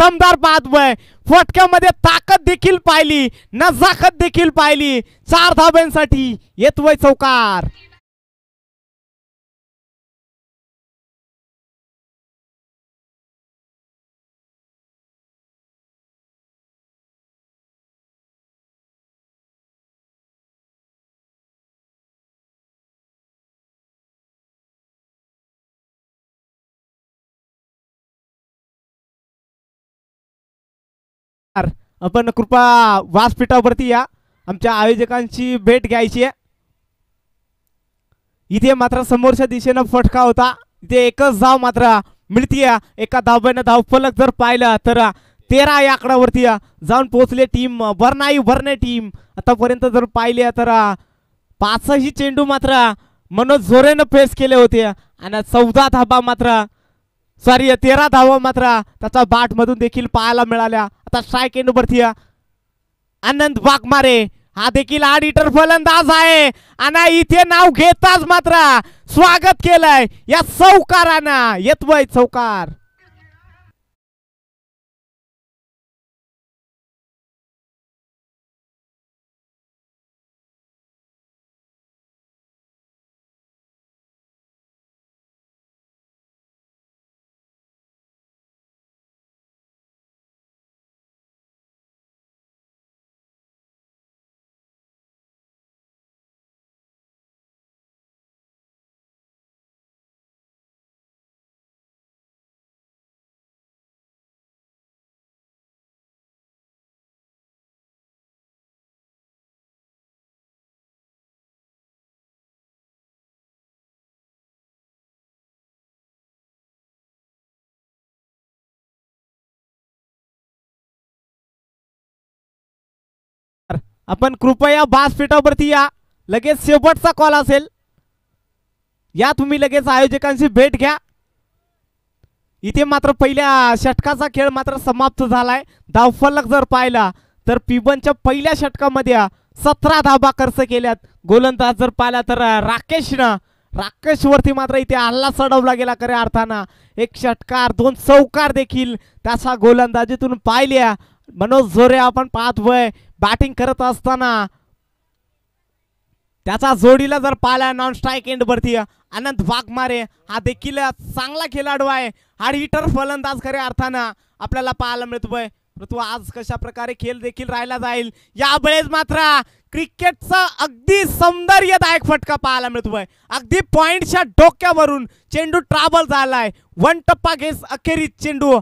दमदार पाहतोय, फटक्यामध्ये ताकद देखील पाहिली, नजाकत देखील पाहिली. 4 धाब्यांसाठी येतोय चौकार. आपण कृपा व्यासपीठावरती या, आमच्या आयोजकांची भेट घ्यायची आहे. इथे मात्र समोरच्या दिशेनं फटका होता, इथे एकच धाव मात्र मिळतीये. एका धाब्यानं धावफलक जर पाहिलं तर 13 या आकड्यावरती जाऊन पोहोचले टीम बरनाई टीम. आतापर्यंत जर पाहिले तर 5ही चेंडू मात्र मनोज झोरेनं फेस केले होते आणि 14 धाबा मात्र 13 धावा मात्र त्याचा बाट मधून देखील पाहायला मिळाल्या. आता स्ट्राईक एंड वरती आनंद वाघमारे हा देखील आडिटर फलंदाज आहे आणि इथे नाव घेताच मात्र स्वागत केलंय या चौकारानं. येतोय चौकार. आपण कृपया व्यासपीठावरती या, लगेच शेवटचा कॉल असेल. या तुम्ही लगेच आयोजकांची भेट घ्या. इथे मात्र पहिल्या षटकाचा खेळ मात्र समाप्त झालाय. धावफलक जर पाहिला तर पिबनच्या पहिल्या षटकामध्ये 17 धाबा खर्च केल्यात. गोलंदाज जर पाहिला तर राकेश वरती मात्र इथे हल्ला चढवला गेला खऱ्या अर्थानं. 1 षटकार 2 चौकार देखील त्याचा गोलंदाजीतून पाहिल्या. मनोज झोरे आपण पाहतोय बॅटिंग करत असताना त्याचा जोडीला जर पाहिला नॉन स्ट्राईक एंड वरती आनंद वाघमारे हा देखील चांगला खेळाडू आहे. हार्ड हिटर फलंदाज खऱ्या अर्थानं आपल्याला पाहायला मिळतोय. परंतु आज कशा प्रकारे खेळ देखील राहिला जाईल यावेळेस मात्र क्रिकेटचा अगदी सौंदर्यदायक फटका पाहायला मिळतोय. अगदी पॉइंटच्या डोक्यावरून चेंडू ट्रॅव्हल झालाय. 1 टप्पा घेस अखेरीस चेंडू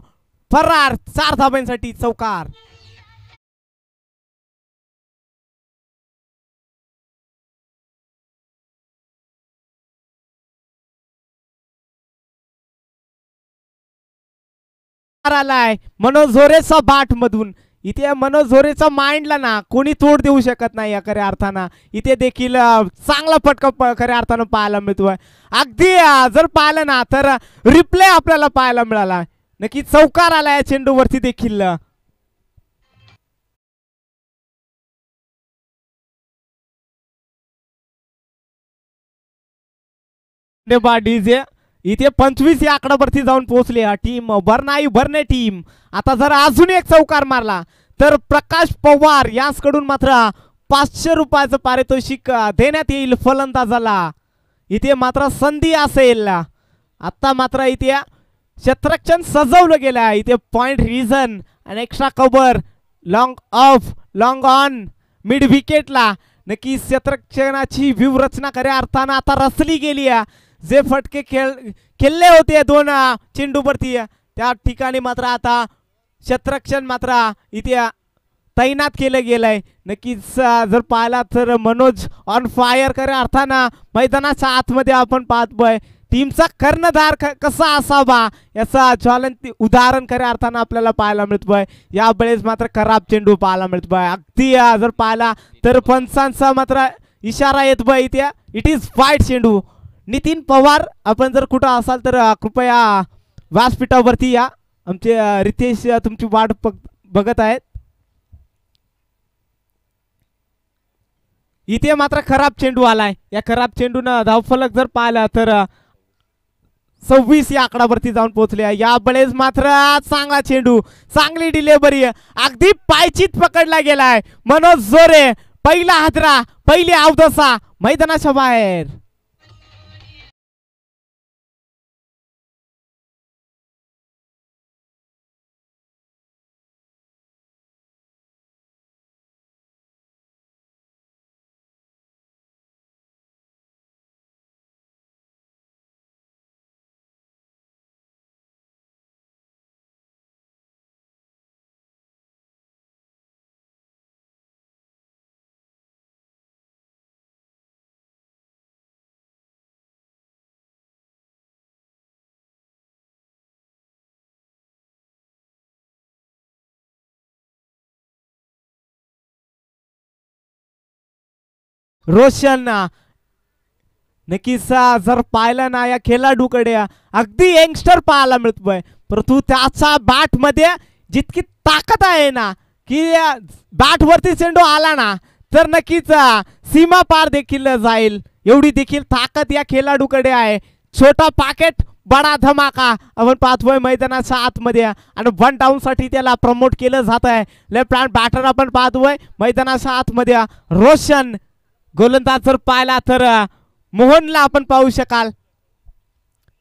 फरार. 4 धाब्यांसाठी चौकार. आलाय मनोज झोरेचा बाट मधून. इथे मनोज झोरेचा माइंडला ना कोणी तोड देऊ शकत नाही या खऱ्या अर्थानं. इथे देखील चांगला फटका खऱ्या अर्थानं पाहायला मिळतोय. अगदी जर पाहिलं ना तर रिप्ले आपल्याला पाहायला मिळाला. नक्की चौकार आलाय चेंडू वरती देखील. डीजे इथे 25 या आकड्यावरती जाऊन पोहोचले टीम बरने टीम. आता जर अजून एक चौकार मारला तर प्रकाश पवार यांकडून मात्र 500 रुपयाचं पारितोषिक देण्यात येईल फलंदाजाला. इथे मात्र संधी असेल. आता मात्र इथे क्षेत्ररक्षण सजवलं गेलं आहे. इथे पॉइंट रिझन आणि extra cover long off long on mid विकेटला नक्की क्षेत्ररक्षणाची व्यूहरचना खऱ्या अर्थानं आता रचली गेली आहे. जे फटके खेळले होते 2 चेंडूवरती त्या ठिकाणी मात्र आता क्षेत्ररक्षण मात्र इथे तैनात केलं गेलंय. नक्कीच जर पाहिला तर मनोज ऑन फायर खऱ्या अर्थानं मैदानाच्या आतमध्ये आपण पाहतोय. टीमचा कर्णधार कसा असावा याचा ज्वलंत उदाहरण खऱ्या अर्थानं आपल्याला पाहायला मिळतोय. यावेळेस मात्र खराब चेंडू पाहायला मिळतोय. अगदी जर पाहिला तर पंचांचा मात्र इशारा येतोय इथे इट इज वाईड चेंडू. नितीन पवार आपण जर कुठं असाल तर कृपया व्यासपीठावरती या. आमचे रितेश तुमची वाट बघत आहेत. इथे मात्र खराब चेंडू आलाय. या खराब चेंडून धावफलक जर पाहिला तर 26 या आकडावरती जाऊन पोहोचले. यावेळेस मात्र चांगला चेंडू, चांगली डिलिव्हरी, अगदी पायचीत पकडला गेलाय. मनोज जोरे पहिला हादरा, पहिली अवदसा मैदानाच्या बाहेर. रोशन नक्कीच जर पाहिलं ना या खेळाडूकडे अगदी यंगस्टर पाहायला मिळतोय, परंतु त्याच्या बॅट मध्ये जितकी ताकद आहे ना की बॅट वरती चेंडू आला ना तर नक्कीच सीमा पार देखील जाईल, एवढी देखील ताकद या खेळाडूकडे आहे. छोटा पॅकेट बडा धमाका आपण पाहतोय मैदानाच्या आतमध्ये आणि 1 डाऊन साठी त्याला प्रमोट केलं जात आहे. लेफ्ट हँड बॅटर आपण पाहतोय मैदानाच्या आतमध्ये. रोशन गोलंदाज जर पाहिला तर मोहनला आपण पाहू शकाल.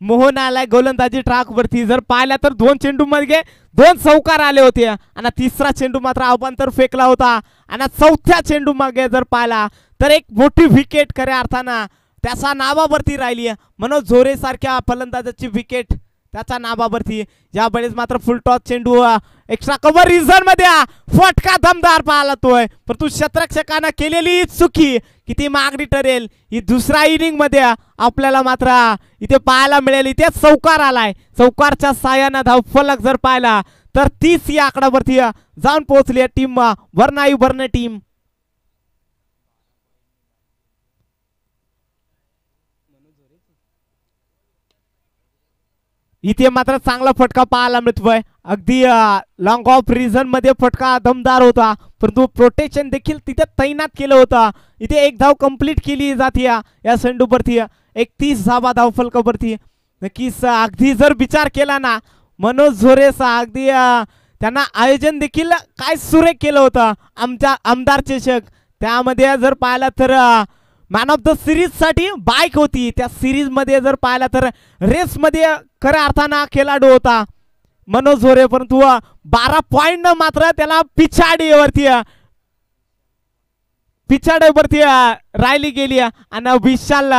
मोहन आलाय गोलंदाजी ट्रॅक वरती. जर पाहिला तर 2 चेंडू मध्ये 2 चौकार आले होते आणि तिसरा चेंडू मात्र अवांतर फेकला होता आणि चौथ्या चेंडू मागे जर पाहिला तर एक मोठी विकेट खऱ्या अर्थानं त्याच्या नावावरती राहिली. मनोज झोरे सारख्या फलंदाजाची विकेट त्याच्या नावावरती. यावेळेस मात्र फुल टॉस चेंडू एक्स्ट्रा कव्हर रिझन मध्ये फटका दमदार पाहायला तोय, परंतु क्षेत्ररक्षकानं केलेली चुकी किती मागणी ठरेल ही दुसऱ्या इनिंग मध्ये आपल्याला मात्र इथे पाहायला मिळेल. इथे चौकार आलाय, चौकारच्या साह्यानं धावफलक जर पाहिला तर 30 या आकडावरती जाऊन पोहोचली टीम वर्णाई बर्ने टीम. इथे मात्र चांगला फटका पाहायला मिळतोय. अगदी लॉंग ऑफ रिझन मध्ये फटका दमदार होता, परंतु प्रोटेक्शन देखील तिथे तैनात केलं होतं. इथे एक धाव कंप्लीट केली जाते या चेंडूवरती. 31 धावा धावफलकावरती. नक्कीच अगदी जर विचार केला ना मनोज झोरेचा अगदी त्यांना आयोजन देखील काय सुरेख केलं होतं आमच्या आमदार चषक. त्यामध्ये जर पाहिला तर मॅन ऑफ द सिरीज साठी बाईक होती. त्या सिरीज मध्ये जर पाहिला तर रेस मध्ये खऱ्या अर्थानं खेळाडू होता मनोज झोरे, परंतु 12 पॉइंट मात्र त्याला पिछाडीवरती राहिली गेली आणि विशाल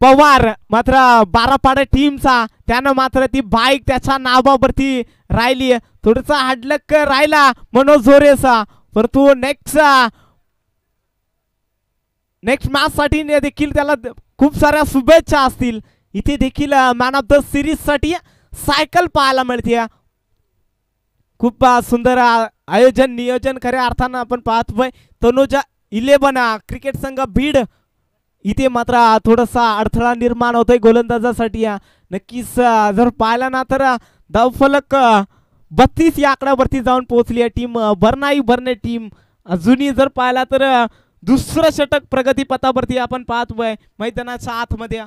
पवार मात्र 12 पाडे टीमचा त्यानं मात्र ती बाईक त्याच्या नावावरती राहिली. थोडसा हाडलक राहिला मनोज झोरेचा, परंतु नेक्स्ट मॅच साठी देखील त्याला खूप साऱ्या शुभेच्छा असतील. इथे देखील मॅन ऑफ द सिरीज साठी सायकल पाहायला मिळते. खूप सुंदर आयोजन नियोजन खऱ्या अर्थानं आपण पाहतोय. तनुजा 11 क्रिकेट संघ बीड इथे मात्र थोडासा अडथळा निर्माण होतोय गोलंदाजासाठी. नक्कीच जर पाहिला ना तर धावफलक 32 या आकड्यावरती जाऊन पोहोचली आहे टीम वर्णाई बर्ने टीम. अजूनही जर पाहिला तर दुसरं षटक प्रगतीपथावरती आपण पाहतोय मैदानाच्या आतमध्ये.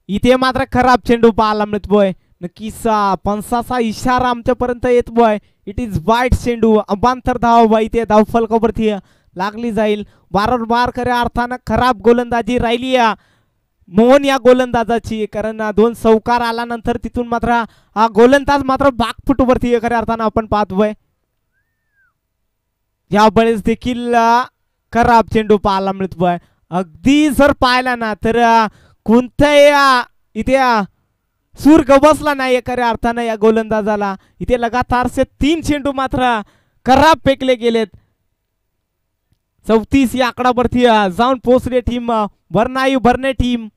इथे मात्र खराब चेंडू पाहायला मिळतोय. नक्कीच पंचाचा इशारा आमच्यापर्यंत येतोय. इट इज वाईट चेंडू. अबांतर धाव इथे धावफलकावरती लागली जाईल. वारंवार खऱ्या अर्थानं खराब गोलंदाजी राहिली मोहन या गोलंदाजाची, कारण 2 चौकार आल्यानंतर तिथून मात्र हा गोलंदाज मात्र बागफुटवरती खऱ्या अर्थानं आपण पाहतोय. यावेळेस देखील खराब चेंडू पाहायला मिळतोय. अगदी जर पाहिला ना तर कोणत्याही इथे सूर गवसला नाही खऱ्या अर्थानं या गोलंदाजाला. इथे लगातारचे 3 चेंडू मात्र खराब फेकले गेलेत. 34 या आकडावरती जाऊन पोहोचले टीम वर्णाई बर्ने टीम.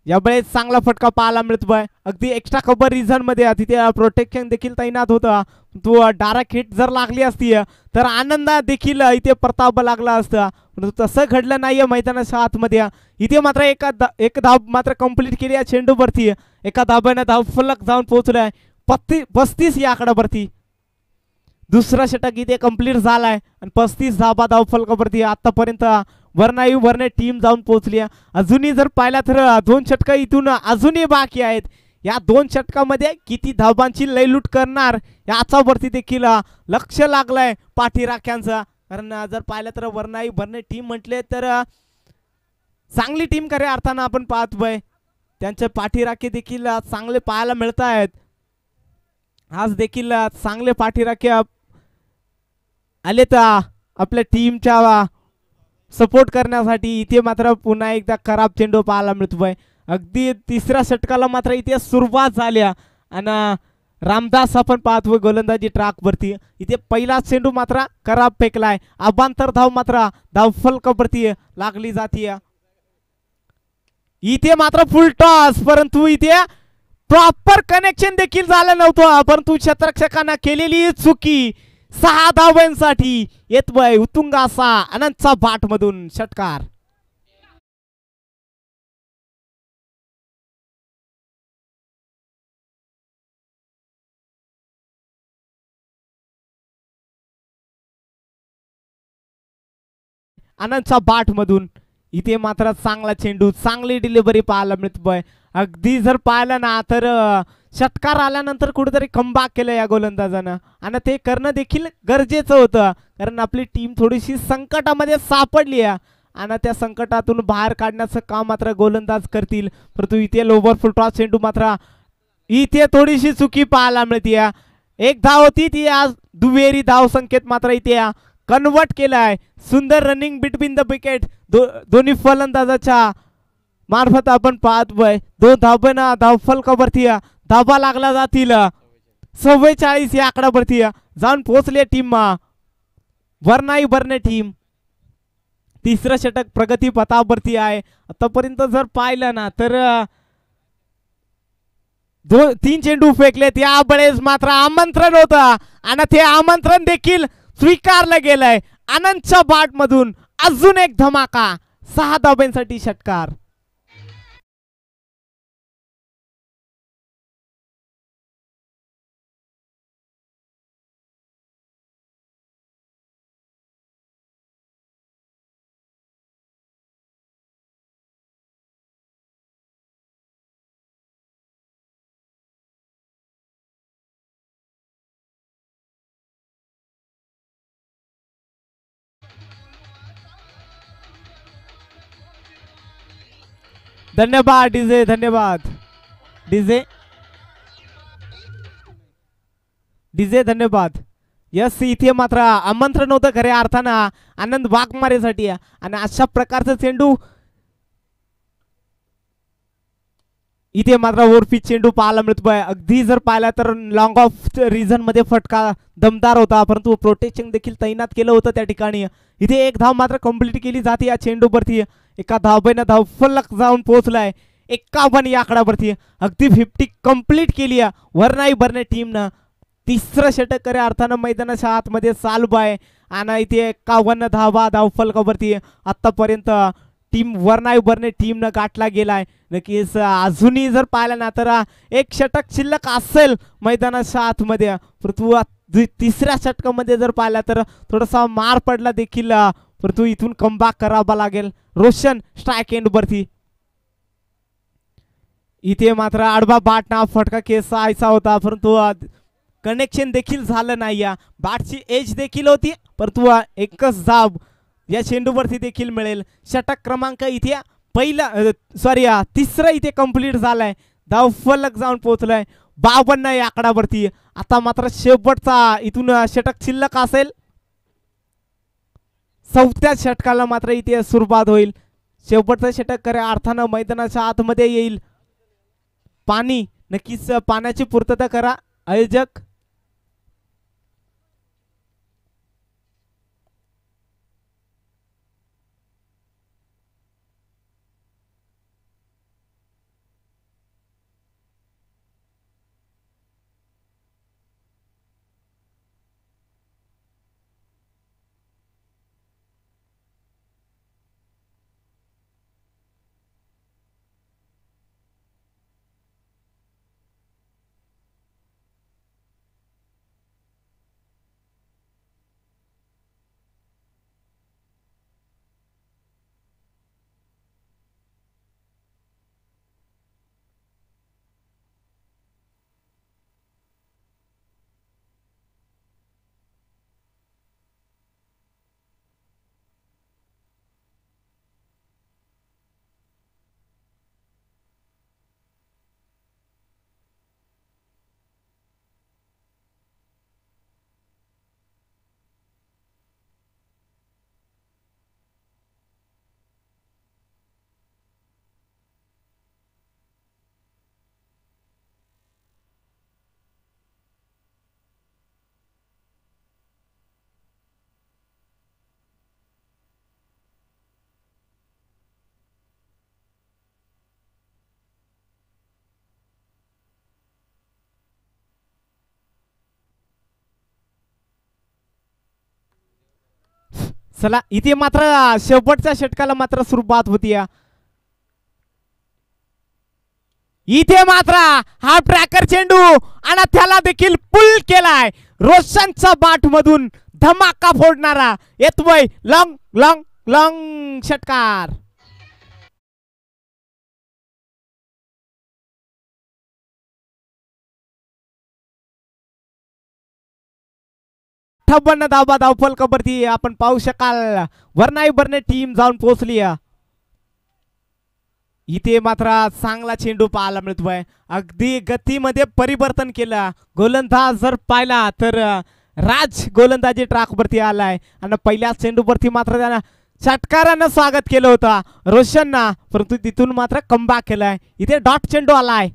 यावेळेस चांगला फटका पाहायला मिळतोय. अगदी एक्स्ट्रा कव्हर रिझन मध्ये तिथे प्रोटेक्शन देखील तैनात होतं. तो डायरेक्ट हिट जर लागली असती तर आनंद देखील इथे परतावा लागला असता. तसं घडलं नाहीये मैदानाच्या आतमध्ये. इथे मात्र एक धाव मात्र कंप्लीट केली या चेंडूवरती. एका धाब्याने धाव फलक जाऊन पोहोचलाय 35 या आकड्यावरती. दुसरा षटक इथे कंप्लीट झालाय आणि 35 धाबा धाव फलकावरती आतापर्यंत वरने टीम जाऊन पोहोचली. अजूनही जर पाहिला तर 2 षटक इथून अजूनही बाकी आहेत. या 2 षटकामध्ये किती धाबांची लयलूट करणार याच्यावरती देखील लक्ष लागलंय पाठीराख्यांचं. कारण जर पाहिलं तर वरने टीम म्हटले तर चांगली टीम खऱ्या अर्थानं आपण पाहतोय. त्यांचे पाठीराखे देखील चांगले पाहायला मिळत आहेत. आज देखील चांगले पाठीराखे आले तर आपल्या टीमच्या सपोर्ट करण्यासाठी. इथे मात्र पुन्हा एकदा खराब चेंडू पाहायला मिळतोय. अगदी तिसऱ्या षटकाला मात्र इथे सुरुवात झाल्या आणि रामदास आपण पाहतोय गोलंदाजी ट्रॅकवरती. इथे पहिला चेंडू मात्र खराब फेकलाय. अबांतर धाव मात्र धाव फलकावरती लागली जाते. इथे मात्र फुल टॉस, परंतु इथे प्रॉपर कनेक्शन देखील झालं नव्हतं. परंतु क्षेत्ररक्षकांना केलेली चुकी 6 धावांसाठी येतोय उत्तुंग असा अनंतचा बाट मधून षटकार. आनंदच्या बाट मधून इथे मात्र चांगला चेंडू, चांगली डिलिव्हरी पाहायला मिळतोय. अगदी जर पाहिलं ना तर षटकार आल्यानंतर कुठेतरी कमबॅक केलं या गोलंदाजानं आणि ते करणं देखील गरजेचं होतं. कारण आपली टीम थोडीशी संकटामध्ये सापडली आहे आणि त्या संकटातून बाहेर काढण्याचं काम मात्र गोलंदाज करतील. परंतु इथे लोवर फुल टॉस चेंडू मात्र इथे थोडीशी चुकी पाहायला मिळते. एक धाव होती ती आज दुहेरी धाव संकेत मात्र इथे कन्वर्ट केलाय. सुंदर रनिंग बिटवीन द विकेट दोन्ही फलंदाजाच्या मार्फत आपण पाहतोय. 2 धाब्याना धाव फलकावरती धाबा लागला जातील. 44 या आकड्यावरती जाऊन पोहोचले टीम वरने टीम. तिसरं षटक प्रगती पथावरती आहे. आतापर्यंत जर पाहिलं ना तर 3 चेंडू फेकले. त्यावेळेस मात्र आमंत्रण होतं आणि ते आमंत्रण देखील स्वीकारलं गेलंय. आनंदच्या बाट मधून अजून एक धमाका, 6 धाब्यांसाठी षटकार. धन्यवाद डीजे, धन्यवाद डीजे, डीजे धन्यवाद. यस, इथे मात्र आमंत्रण होतं खऱ्या अर्थानं आनंद वाघमारेसाठी आणि अशा प्रकारचं चेंडू इथे मात्र ओरफी चेंडू पाहायला मिळतोय. अगदी जर पाहिला तर लॉंग ऑफ रिझन मध्ये फटका दमदार होता, परंतु प्रोटेक्शन देखील तैनात केलं होतं त्या ठिकाणी. इथे एक धाव मात्र कंप्लीट केली जाते या चेंडूवरती. एका धावेनं धाव फलक जाऊन पोहोचलाय 51 या आकड्यावरती. अगदी 50 कंप्लीट केली वरने टीमनं. तिसरं षटक खऱ्या अर्थानं मैदानाच्या आतमध्ये चालू आहे आणि इथे 51 धावा धाव फलकावरती आतापर्यंत टीम वरने टीमनं गाठला गेलाय. नक्कीच अजूनही जर पाहिलं ना तर एक षटक शिल्लक असेल मैदानाच्या आतमध्ये. परंतु तिसऱ्या षटकामध्ये जर पाहिला तर थोडासा मार पडला देखील, परंतु इथून कमबॅक करावा लागेल. रोशन स्ट्राइक एंड वरती. इथे मात्र आडवा बाटना फटका केसायचा होता, परंतु कनेक्शन देखील झालं नाही. बॅटची एज देखील होती, परंतु एकच धाव या चेंडूवरती देखील मिळेल. षटक क्रमांक इथे तिसरं इथे कंप्लीट झालाय. धाव फलक जाऊन पोहोचलाय 52 या आकड्यावरती. आता मात्र शेवटचा इथून षटक शिल्लक असेल. 4थ्या षटकाला मात्र इथे सुरुवात होईल. शेवटचं षटक खऱ्या अर्थानं मैदानाच्या आतमध्ये येईल. पाणी, नक्कीच पाण्याची पूर्तता करा आयोजक. चला इथे मात्र शेवटच्या षटकाला मात्र सुरुवात होती. इथे मात्र हा ट्रॅकर चेंडू आणि त्याला देखील पुल केलाय. रोशनच्या बाट मधून धमाका फोडणारा येतोय लॉंग लॉंग लॉंग षटकार. 58 धावा धावफलकावरती आपण पाहू शकाल वर्णाई बर्ने टीम जाऊन पोहोचली. इथे मात्र चांगला चेंडू पाहायला मिळतोय. अगदी गतीमध्ये परिवर्तन केलं. गोलंदाज जर पाहिला तर राज गोलंदाजी ट्रॅकवरती आलाय आणि पहिल्या चेंडूवरती मात्र त्यानं षटकारानं स्वागत केलं होतं रोशनना, परंतु तिथून मात्र कमबॅक केलाय. इथे डॉट चेंडू आलाय.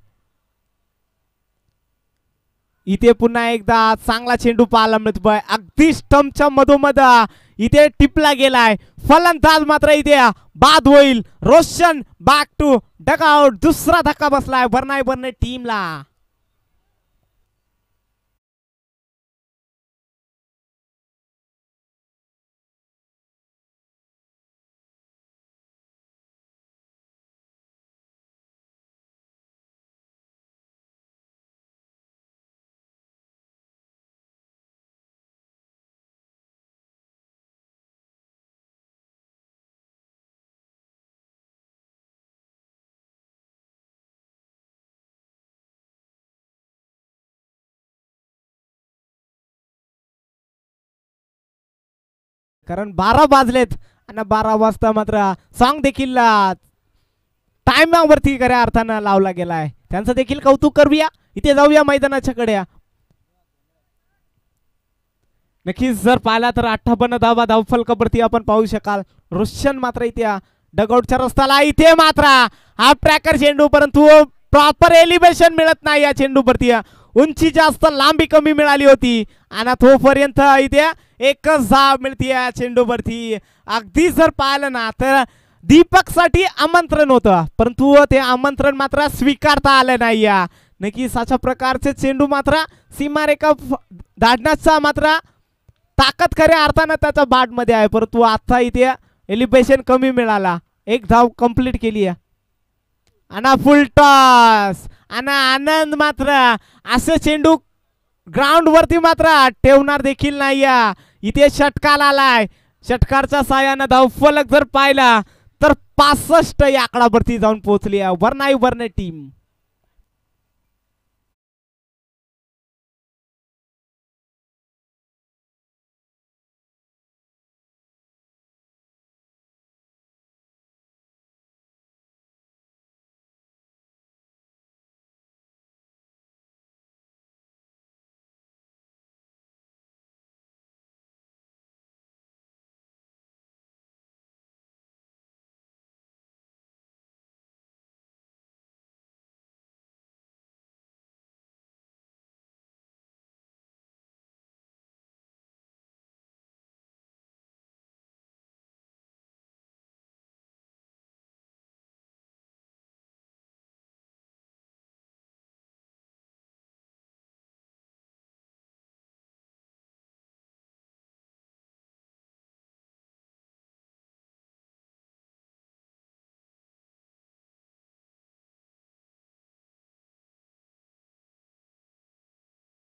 इथे पुन्हा एकदा चांगला चेंडू पाहायला मिळतोय. अगदी स्टंपच्या मधोमध इथे टिपला गेलाय. फलंदाज मात्र इथे बाद होईल. Roshan back to dugout. दुसरा धक्का बसलाय वर्णाई बर्ने टीमला. कारण 12 वाजलेत आणि 12 वाजता मात्र सॉन्ग देखील टाइमावरती खऱ्या अर्थानं लावला गेलाय. त्यांचं देखील कौतुक करूया. इथे जाऊया मैदानाच्या कडे. नक्कीच जर पाहिला तर 58 धावा धावफलकावरती आपण पाहू शकाल. रोशन मात्र इथे डगआउटच्या रस्त्याला. इथे मात्र हा ट्रॅकर चेंडू, परंतु प्रॉपर एलिव्हेशन मिळत नाही या चेंडूवरती. उंची जास्त, लांबी कमी मिळाली होती आणि तोपर्यंत इथे एकच धाव मिळते या चेंडूवरती. अगदी जर पाहिलं ना तर दीपक साठी आमंत्रण होतं, परंतु ते आमंत्रण मात्र स्वीकारता आलं नाही. नक्कीच अशा प्रकारचे चेंडू मात्र सीमारेखा दाटण्याचा मात्र ताकद खऱ्या अर्थानं त्याच्या बाट मध्ये आहे, परंतु आता इथे एलिव्हेशन कमी मिळाला. एक धाव कंप्लीट केली आहे आणि फुल टॉस. आणि आनंद मात्र असं चेंडू ग्राउंड वरती मात्र ठेवणार देखील नाही. इथे षटकार आलाय. षटकारच्या साहाय्याने धावफलक जर पाहिला तर 65 या आकडावरती जाऊन पोहोचली आहे वर्णाई बर्ने टीम.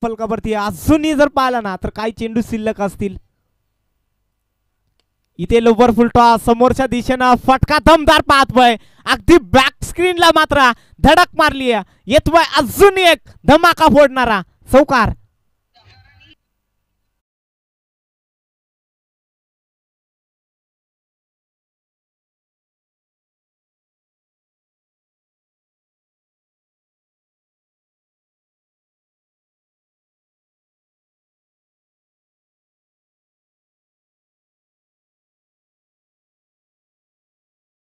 फलकावरती अजूनही जर पाहिला ना तर काही चेंडू शिल्लक असतील. इथे लोवर फुल टॉस समोरच्या दिशेनं फटका दमदार पाहतोय. अगदी बॅक स्क्रीनला मात्र धडक मारली. येतोय अजून एक धमाका फोडणारा चौकार.